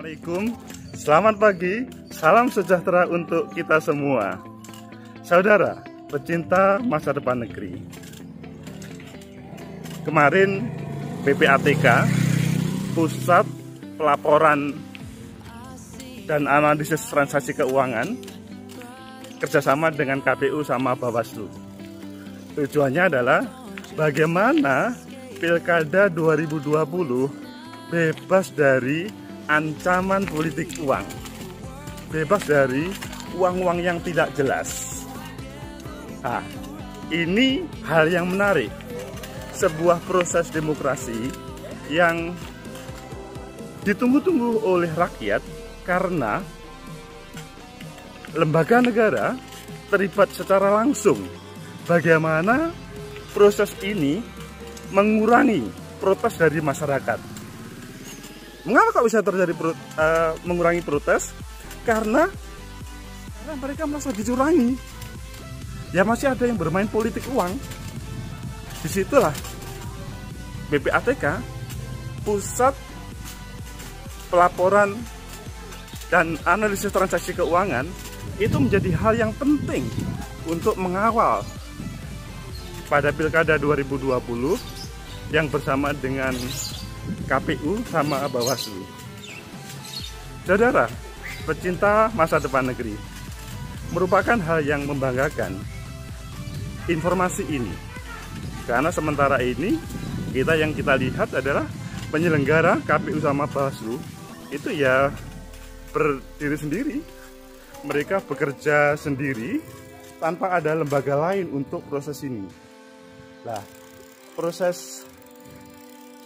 Assalamualaikum, selamat pagi, salam sejahtera untuk kita semua. Saudara, pecinta masa depan negeri. Kemarin PPATK, Pusat Pelaporan dan Analisis Transaksi Keuangan, kerjasama dengan KPU sama Bawaslu. Tujuannya adalah bagaimana Pilkada 2020 bebas dari ancaman politik uang, bebas dari uang-uang yang tidak jelas. Nah, ini hal yang menarik. Sebuah proses demokrasi yang ditunggu-tunggu oleh rakyat karena lembaga negara terlibat secara langsung. Bagaimana proses ini mengurangi protes dari masyarakat. Mengapa kok bisa terjadi mengurangi protes? Karena mereka merasa dicurangi. Ya masih ada yang bermain politik uang. Disitulah PPATK, Pusat Pelaporan dan Analisis Transaksi Keuangan, itu menjadi hal yang penting untuk mengawal pada Pilkada 2020 yang bersama dengan KPU sama Bawaslu. Saudara, pecinta masa depan negeri, merupakan hal yang membanggakan informasi ini. Karena sementara ini yang kita lihat adalah penyelenggara KPU sama Bawaslu itu ya berdiri sendiri. Mereka bekerja sendiri tanpa ada lembaga lain untuk proses ini. Nah, proses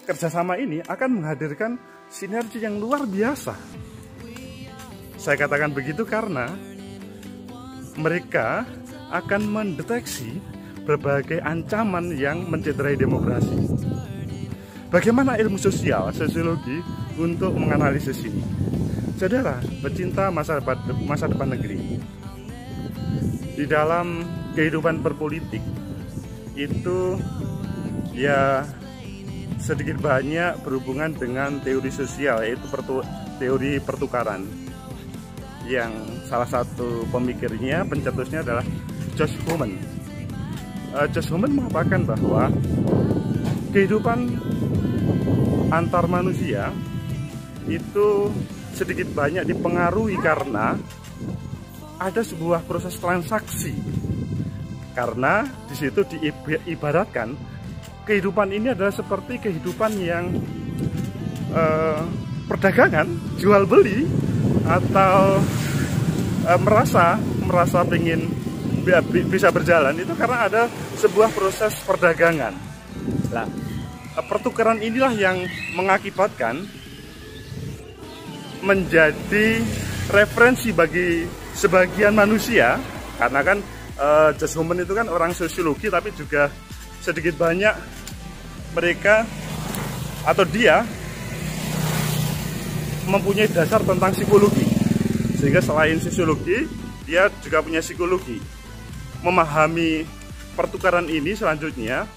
kerjasama ini akan menghadirkan sinergi yang luar biasa. Saya katakan begitu karena mereka akan mendeteksi berbagai ancaman yang mencederai demokrasi. Bagaimana ilmu sosial, sosiologi untuk menganalisis ini? Saudara, pecinta masa depan negeri, di dalam kehidupan berpolitik itu ya sedikit banyak berhubungan dengan teori sosial, yaitu teori pertukaran, yang salah satu pemikirnya, pencetusnya adalah Josh Homan. Josh Homan mengatakan bahwa kehidupan antar manusia itu sedikit banyak dipengaruhi karena ada sebuah proses transaksi. Karena di situ diibaratkan kehidupan ini adalah seperti kehidupan yang perdagangan, jual beli, atau merasa ingin bisa berjalan itu karena ada sebuah proses perdagangan. Nah, pertukaran inilah yang mengakibatkan menjadi referensi bagi sebagian manusia, karena kan Josh Homan itu kan orang sosiologi, tapi juga sedikit banyak mereka atau dia mempunyai dasar tentang psikologi, sehingga selain sosiologi dia juga punya psikologi. Memahami pertukaran ini selanjutnya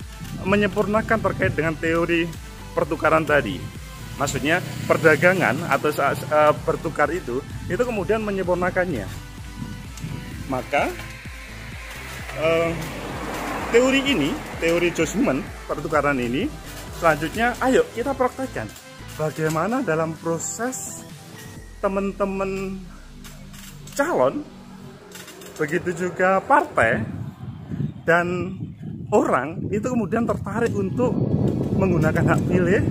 menyempurnakan terkait dengan teori pertukaran tadi. Maksudnya perdagangan atau bertukar itu kemudian menyempurnakannya. Maka teori Josh Homan pertukaran ini selanjutnya, ayo kita praktekkan bagaimana dalam proses teman-teman calon, begitu juga partai dan orang itu kemudian tertarik untuk menggunakan hak pilih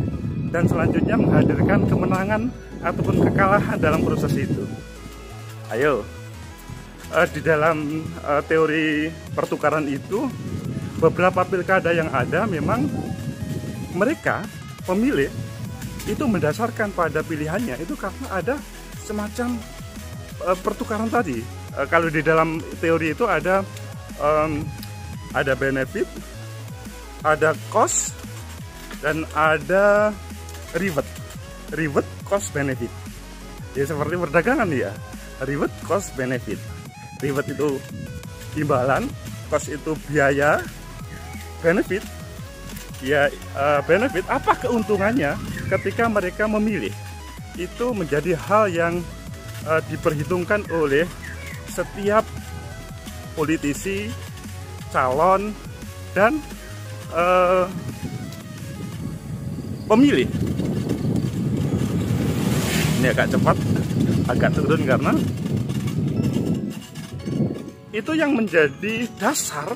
dan selanjutnya menghadirkan kemenangan ataupun kekalahan dalam proses itu. Ayo, di dalam teori pertukaran itu, beberapa pilkada yang ada memang mereka pemilih itu mendasarkan pada pilihannya itu karena ada semacam pertukaran tadi. Kalau di dalam teori itu ada benefit, ada cost, dan ada reward cost benefit. Ya seperti perdagangan ya, reward cost benefit. Reward itu imbalan, cost itu biaya, benefit ya benefit apa keuntungannya ketika mereka memilih. itu menjadi hal yang diperhitungkan oleh setiap politisi, calon, dan pemilih. Ini agak cepat, agak turun karena itu yang menjadi dasar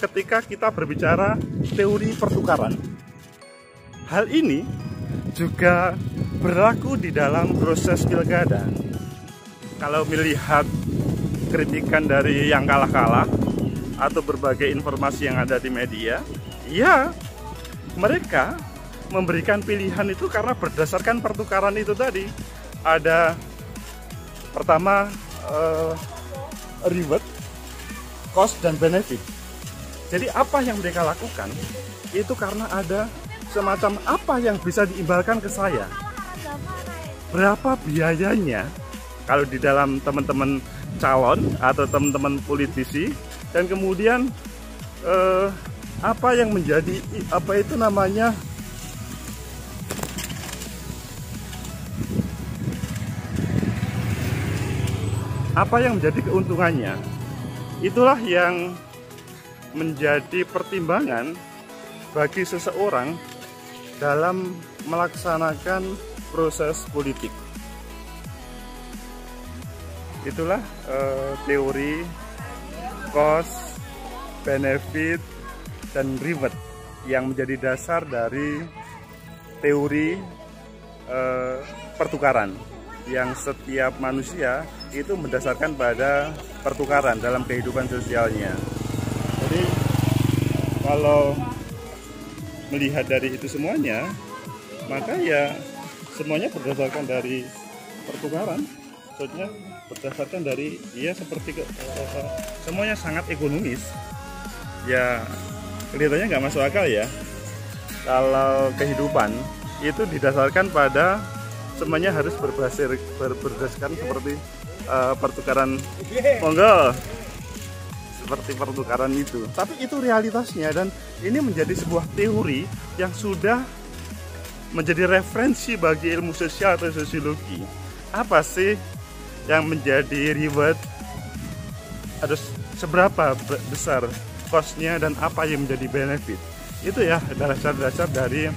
ketika kita berbicara teori pertukaran. Hal ini juga berlaku di dalam proses pilkada. Kalau melihat kritikan dari yang kalah-kalah atau berbagai informasi yang ada di media, ya mereka memberikan pilihan itu karena berdasarkan pertukaran itu tadi. Ada pertama reward, cost, dan benefit. Jadi apa yang mereka lakukan itu karena ada semacam apa yang bisa diimbalkan ke saya, berapa biayanya kalau di dalam teman-teman calon atau teman-teman politisi, dan kemudian apa yang menjadi apa itu namanya apa yang menjadi keuntungannya. Itulah yang menjadi pertimbangan bagi seseorang dalam melaksanakan proses politik. Itulah teori cost, benefit, dan reward yang menjadi dasar dari teori pertukaran, yang setiap manusia itu mendasarkan pada pertukaran dalam kehidupan sosialnya. Jadi kalau melihat dari itu semuanya, maka ya semuanya berdasarkan dari pertukaran. Maksudnya berdasarkan dari, ya seperti semuanya sangat ekonomis. Ya kelihatannya nggak masuk akal ya kalau kehidupan itu didasarkan pada semuanya harus berdasarkan seperti pertukaran, monggo, seperti pertukaran itu. Tapi itu realitasnya, dan ini menjadi sebuah teori yang sudah menjadi referensi bagi ilmu sosial atau sosiologi. Apa sih yang menjadi reward, harus seberapa besar cost-nya, dan apa yang menjadi benefit. Itu ya dasar-dasar dari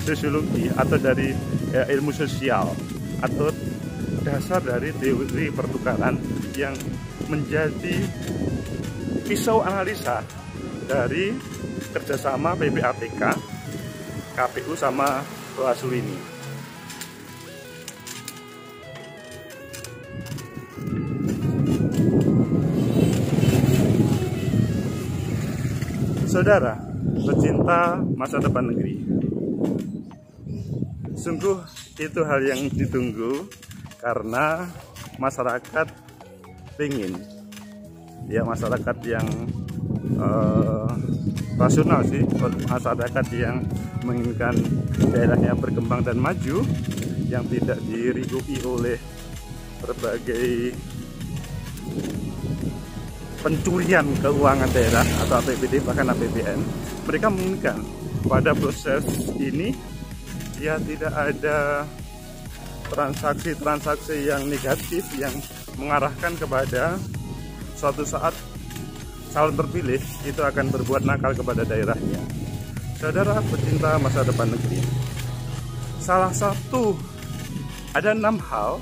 sosiologi atau dari ilmu sosial, atau dasar dari teori pertukaran yang menjadi pisau analisa dari kerjasama PPATK, KPU, sama Bawaslu ini. Saudara pecinta masa depan negeri, sungguh itu hal yang ditunggu karena masyarakat ingin, ya masyarakat yang rasional sih, masyarakat yang menginginkan daerahnya berkembang dan maju, yang tidak dirikuki oleh berbagai pencurian keuangan daerah atau APBD, bahkan APBN. Mereka menginginkan pada proses ini ya tidak ada transaksi-transaksi yang negatif yang mengarahkan kepada suatu saat calon terpilih itu akan berbuat nakal kepada daerahnya. Saudara pecinta masa depan negeri, salah satu, ada 6 hal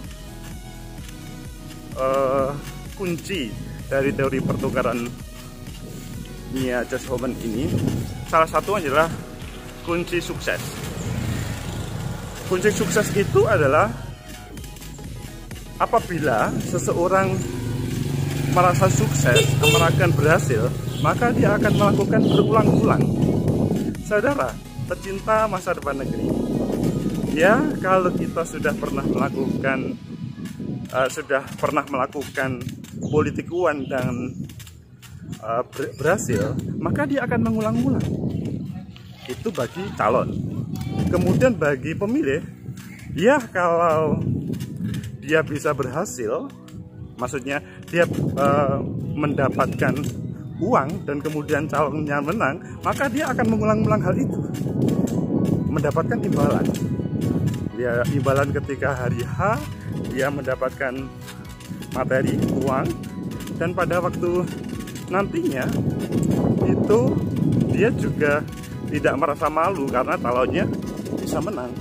kunci dari teori pertukaran Mia Jashomen ini. Salah satu adalah kunci sukses. Kunci sukses itu adalah apabila seseorang merasa sukses, merasakan berhasil, maka dia akan melakukan berulang-ulang. Saudara pecinta masa depan negeri, ya kalau kita sudah pernah melakukan politik uang dan berhasil, maka dia akan mengulang-ulang. Itu bagi calon. Kemudian bagi pemilih, ya kalau dia bisa berhasil, maksudnya dia mendapatkan uang dan kemudian calonnya menang, maka dia akan mengulang-ulang hal itu, mendapatkan imbalan. dia imbalan ketika hari H dia mendapatkan materi uang, dan pada waktu nantinya itu dia juga tidak merasa malu karena calonnya bisa menang.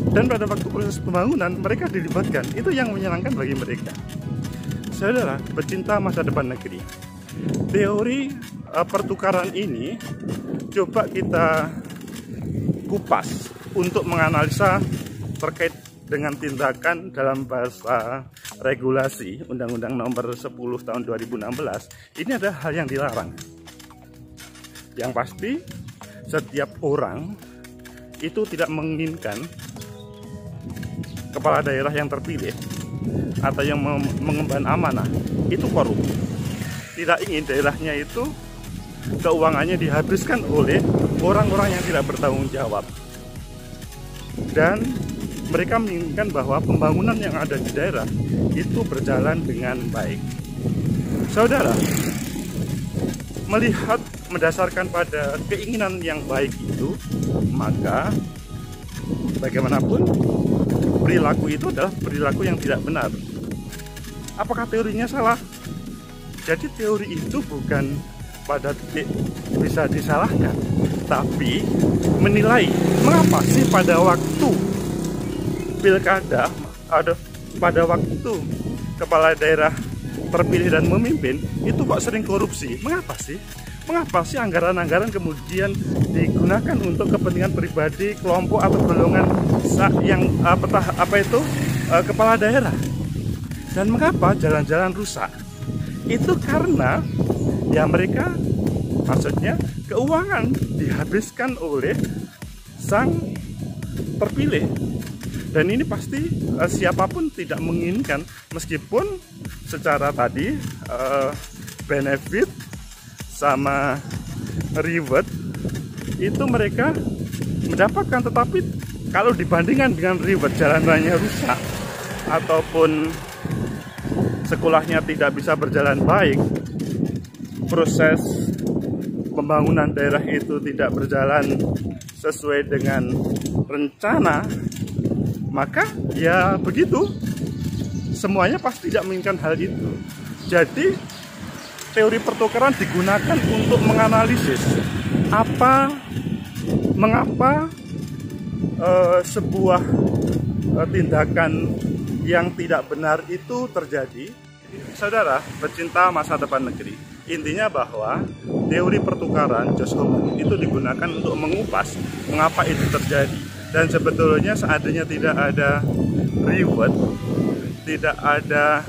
Dan pada waktu proses pembangunan mereka dilibatkan, itu yang menyenangkan bagi mereka. Saudara, pecinta masa depan negeri, teori pertukaran ini coba kita kupas untuk menganalisa terkait dengan tindakan dalam bahasa regulasi Undang-Undang Nomor 10 Tahun 2016. Ini adalah hal yang dilarang. Yang pasti setiap orang itu tidak menginginkan kepala daerah yang terpilih atau yang mengemban amanah itu korup. Tidak ingin daerahnya itu keuangannya dihabiskan oleh orang-orang yang tidak bertanggung jawab. Dan mereka menginginkan bahwa pembangunan yang ada di daerah itu berjalan dengan baik. Saudara, melihat mendasarkan pada keinginan yang baik itu, maka bagaimanapun perilaku itu adalah perilaku yang tidak benar. Apakah teorinya salah? Jadi teori itu bukan pada titik bisa disalahkan, tapi menilai mengapa sih pada waktu pilkada, pada waktu kepala daerah terpilih dan memimpin itu kok sering korupsi. Mengapa sih? Mengapa sih anggaran-anggaran kemudian digunakan untuk kepentingan pribadi, kelompok atau golongan yang kepala daerah? Dan mengapa jalan-jalan rusak? Itu karena ya mereka, maksudnya keuangan dihabiskan oleh sang terpilih. Dan ini pasti siapapun tidak menginginkan, meskipun secara tadi benefit sama reward itu mereka mendapatkan, tetapi kalau dibandingkan dengan reward jalanannya rusak ataupun sekolahnya tidak bisa berjalan baik, proses pembangunan daerah itu tidak berjalan sesuai dengan rencana, maka ya begitu, semuanya pasti tidak menginginkan hal itu. Jadi teori pertukaran digunakan untuk menganalisis mengapa sebuah tindakan yang tidak benar itu terjadi. Saudara, pecinta masa depan negeri, intinya bahwa teori pertukaran Josh Homan itu digunakan untuk mengupas mengapa itu terjadi. Dan sebetulnya seandainya tidak ada reward, tidak ada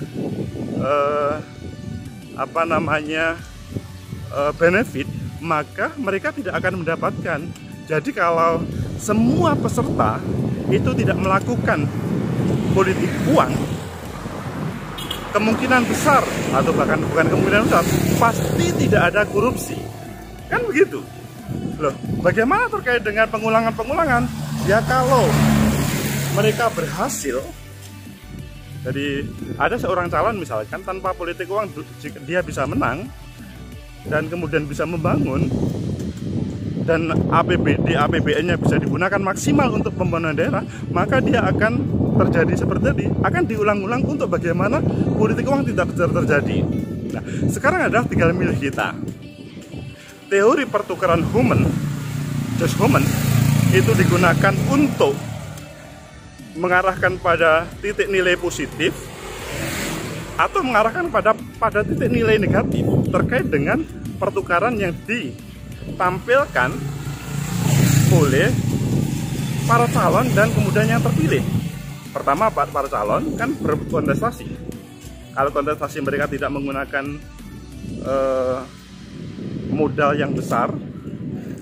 benefit, maka mereka tidak akan mendapatkan. Jadi kalau semua peserta itu tidak melakukan politik uang, kemungkinan besar, atau bahkan bukan kemungkinan besar, pasti tidak ada korupsi. Kan begitu. Loh, bagaimana terkait dengan pengulangan-pengulangan? Ya kalau mereka berhasil, jadi ada seorang calon misalkan tanpa politik uang dia bisa menang dan kemudian bisa membangun, dan APBN-nya bisa digunakan maksimal untuk pembangunan daerah, maka dia akan terjadi seperti tadi, akan diulang-ulang untuk bagaimana politik uang tidak terjadi. Nah, sekarang adalah tinggal milih kita. Teori pertukaran Josh Homan itu digunakan untuk mengarahkan pada titik nilai positif atau mengarahkan pada titik nilai negatif terkait dengan pertukaran yang ditampilkan oleh para calon dan kemudian yang terpilih. Pertama, para calon kan berkontestasi. Kalau kontestasi mereka tidak menggunakan modal yang besar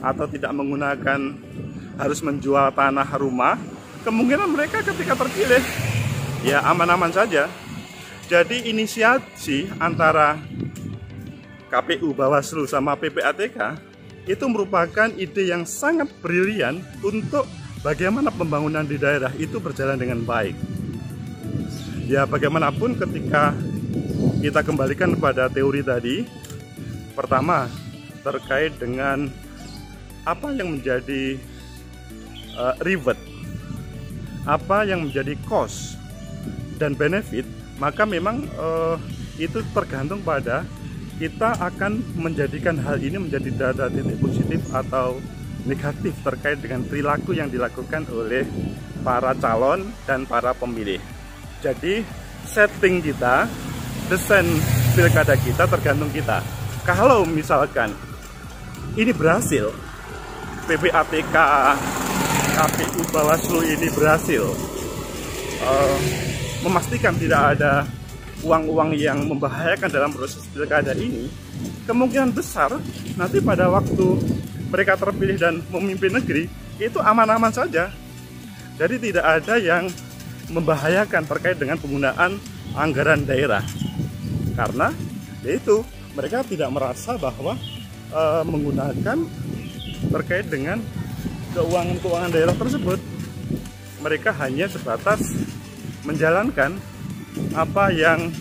atau tidak menggunakan harus menjual tanah rumah, kemungkinan mereka ketika terpilih ya aman-aman saja. Jadi inisiasi antara KPU, Bawaslu sama PPATK itu merupakan ide yang sangat brilian untuk bagaimana pembangunan di daerah itu berjalan dengan baik. Ya bagaimanapun ketika kita kembalikan pada teori tadi. Pertama, terkait dengan apa yang menjadi reward, apa yang menjadi cost dan benefit, maka memang itu tergantung pada kita akan menjadikan hal ini menjadi data titik positif atau negatif terkait dengan perilaku yang dilakukan oleh para calon dan para pemilih. Jadi setting kita, desain pilkada kita tergantung kita. Kalau misalkan ini berhasil, PPATK, KPU, Bawaslu ini berhasil memastikan tidak ada uang-uang yang membahayakan dalam proses pilkada ini, kemungkinan besar nanti pada waktu mereka terpilih dan memimpin negeri itu aman-aman saja. Jadi tidak ada yang membahayakan terkait dengan penggunaan anggaran daerah, karena yaitu mereka tidak merasa bahwa menggunakan terkait dengan keuangan daerah tersebut. Mereka hanya sebatas menjalankan apa yang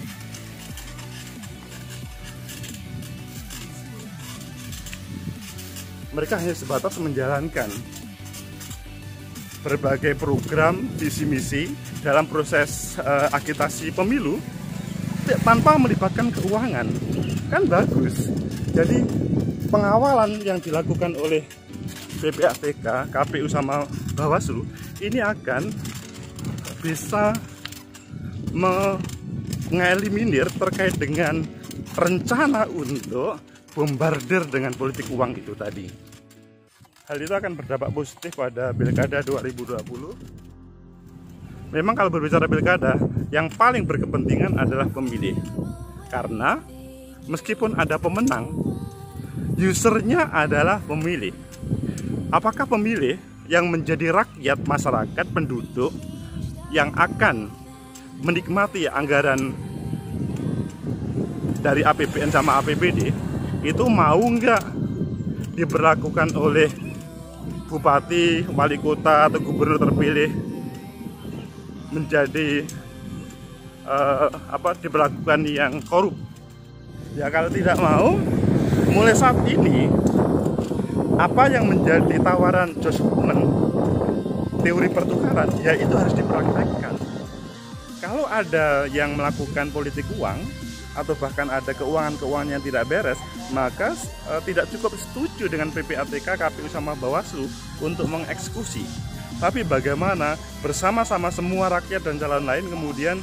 berbagai program visi misi dalam proses agitasi pemilu tanpa melibatkan keuangan. Kan bagus. Jadi pengawalan yang dilakukan oleh PPATK, KPU sama Bawaslu ini akan bisa mengeliminir terkait dengan rencana untuk bombardir dengan politik uang itu tadi. Hal itu akan berdampak positif pada Pilkada 2020. Memang kalau berbicara pilkada, yang paling berkepentingan adalah pemilih. Karena meskipun ada pemenang, usernya adalah pemilih. Apakah pemilih yang menjadi rakyat, masyarakat, penduduk yang akan menikmati anggaran dari APBN sama APBD itu mau nggak diberlakukan oleh bupati, wali kota, atau gubernur terpilih menjadi diberlakukan yang korup? Ya kalau tidak mau, mulai saat ini apa yang menjadi tawaran Josh Homan, teori pertukaran, ya itu harus dipraktekkan. Kalau ada yang melakukan politik uang atau bahkan ada keuangan-keuangan yang tidak beres, maka tidak cukup setuju dengan PPATK, KPU sama Bawaslu untuk mengeksekusi. Tapi bagaimana bersama-sama semua rakyat dan calon lain kemudian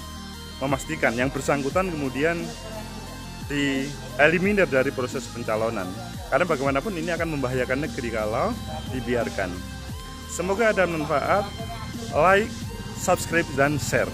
memastikan yang bersangkutan kemudian dieliminir dari proses pencalonan. Karena bagaimanapun ini akan membahayakan negeri kalau dibiarkan. Semoga ada manfaat. Like, subscribe, dan share.